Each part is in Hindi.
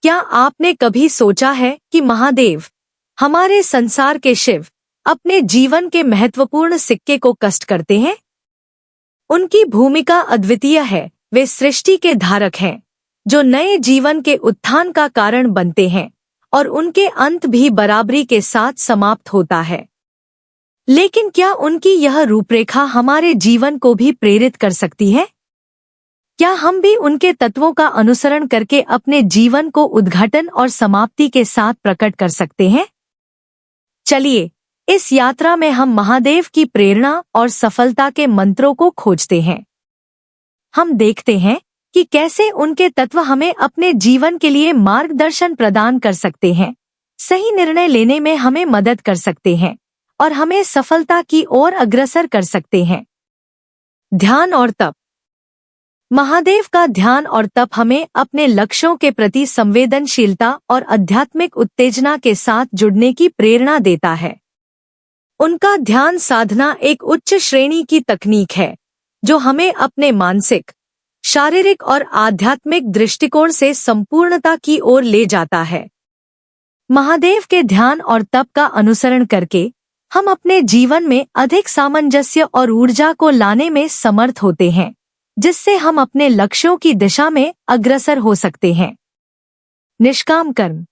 क्या आपने कभी सोचा है कि महादेव, हमारे संसार के शिव, अपने जीवन के महत्वपूर्ण सिक्के को कष्ट करते हैं? उनकी भूमिका अद्वितीय है। वे सृष्टि के धारक हैं, जो नए जीवन के उत्थान का कारण बनते हैं, और उनके अंत भी बराबरी के साथ समाप्त होता है। लेकिन क्या उनकी यह रूपरेखा हमारे जीवन को भी प्रेरित कर सकती है? क्या हम भी उनके तत्वों का अनुसरण करके अपने जीवन को उद्घाटन और समाप्ति के साथ प्रकट कर सकते हैं? चलिए, इस यात्रा में हम महादेव की प्रेरणा और सफलता के मंत्रों को खोजते हैं। हम देखते हैं कि कैसे उनके तत्व हमें अपने जीवन के लिए मार्गदर्शन प्रदान कर सकते हैं, सही निर्णय लेने में हमें मदद कर सकते हैं और हमें सफलता की ओर अग्रसर कर सकते हैं। ध्यान और तप। महादेव का ध्यान और तप हमें अपने लक्ष्यों के प्रति संवेदनशीलता और आध्यात्मिक उत्तेजना के साथ जुड़ने की प्रेरणा देता है। उनका ध्यान साधना एक उच्च श्रेणी की तकनीक है, जो हमें अपने मानसिक, शारीरिक और आध्यात्मिक दृष्टिकोण से संपूर्णता की ओर ले जाता है। महादेव के ध्यान और तप का अनुसरण करके हम अपने जीवन में अधिक सामंजस्य और ऊर्जा को लाने में समर्थ होते हैं, जिससे हम अपने लक्ष्यों की दिशा में अग्रसर हो सकते हैं। निष्काम कर्म।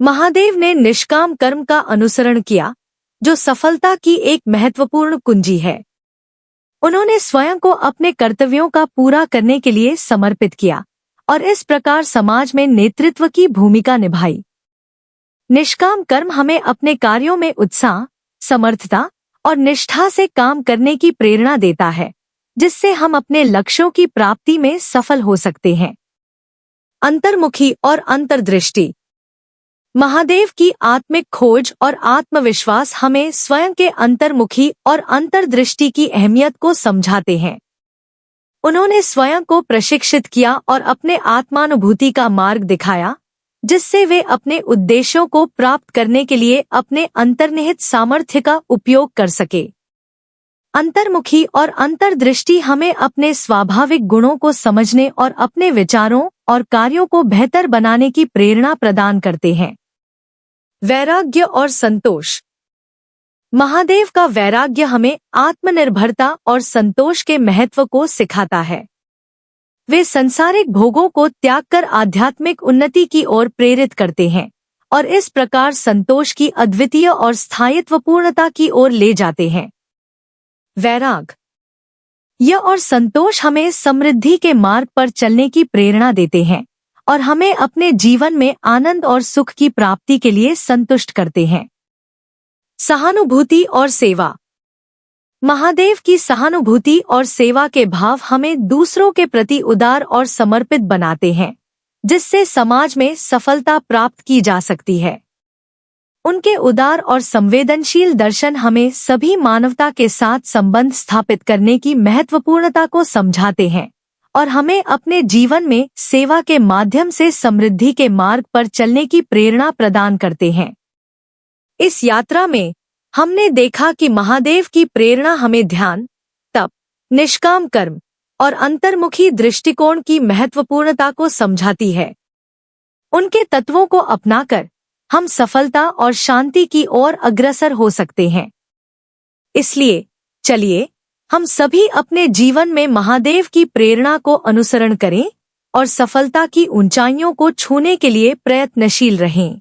महादेव ने निष्काम कर्म का अनुसरण किया, जो सफलता की एक महत्वपूर्ण कुंजी है। उन्होंने स्वयं को अपने कर्तव्यों का पूरा करने के लिए समर्पित किया और इस प्रकार समाज में नेतृत्व की भूमिका निभाई। निष्काम कर्म हमें अपने कार्यों में उत्साह, समर्थता और निष्ठा से काम करने की प्रेरणा देता है, जिससे हम अपने लक्ष्यों की प्राप्ति में सफल हो सकते हैं। अंतर्मुखी और अंतर्दृष्टि। महादेव की आत्मिक खोज और आत्मविश्वास हमें स्वयं के अंतर्मुखी और अंतर्दृष्टि की अहमियत को समझाते हैं। उन्होंने स्वयं को प्रशिक्षित किया और अपने आत्मानुभूति का मार्ग दिखाया, जिससे वे अपने उद्देश्यों को प्राप्त करने के लिए अपने अंतर्निहित सामर्थ्य का उपयोग कर सके। अंतर्मुखी और अंतर्दृष्टि हमें अपने स्वाभाविक गुणों को समझने और अपने विचारों और कार्यों को बेहतर बनाने की प्रेरणा प्रदान करते हैं। वैराग्य और संतोष। महादेव का वैराग्य हमें आत्मनिर्भरता और संतोष के महत्व को सिखाता है। वे संसारिक भोगों को त्याग कर आध्यात्मिक उन्नति की ओर प्रेरित करते हैं और इस प्रकार संतोष की अद्वितीय और स्थायित्वपूर्णता की ओर ले जाते हैं। वैराग। यह और संतोष हमें समृद्धि के मार्ग पर चलने की प्रेरणा देते हैं और हमें अपने जीवन में आनंद और सुख की प्राप्ति के लिए संतुष्ट करते हैं। सहानुभूति और सेवा। महादेव की सहानुभूति और सेवा के भाव हमें दूसरों के प्रति उदार और समर्पित बनाते हैं, जिससे समाज में सफलता प्राप्त की जा सकती है। उनके उदार और संवेदनशील दर्शन हमें सभी मानवता के साथ संबंध स्थापित करने की महत्वपूर्णता को समझाते हैं और हमें अपने जीवन में सेवा के माध्यम से समृद्धि के मार्ग पर चलने की प्रेरणा प्रदान करते हैं। इस यात्रा में हमने देखा कि महादेव की प्रेरणा हमें ध्यान, तप, निष्काम कर्म और अंतर्मुखी दृष्टिकोण की महत्वपूर्णता को समझाती है। उनके तत्वों को अपनाकर हम सफलता और शांति की ओर अग्रसर हो सकते हैं। इसलिए चलिए हम सभी अपने जीवन में महादेव की प्रेरणा को अनुसरण करें और सफलता की ऊंचाइयों को छूने के लिए प्रयत्नशील रहें।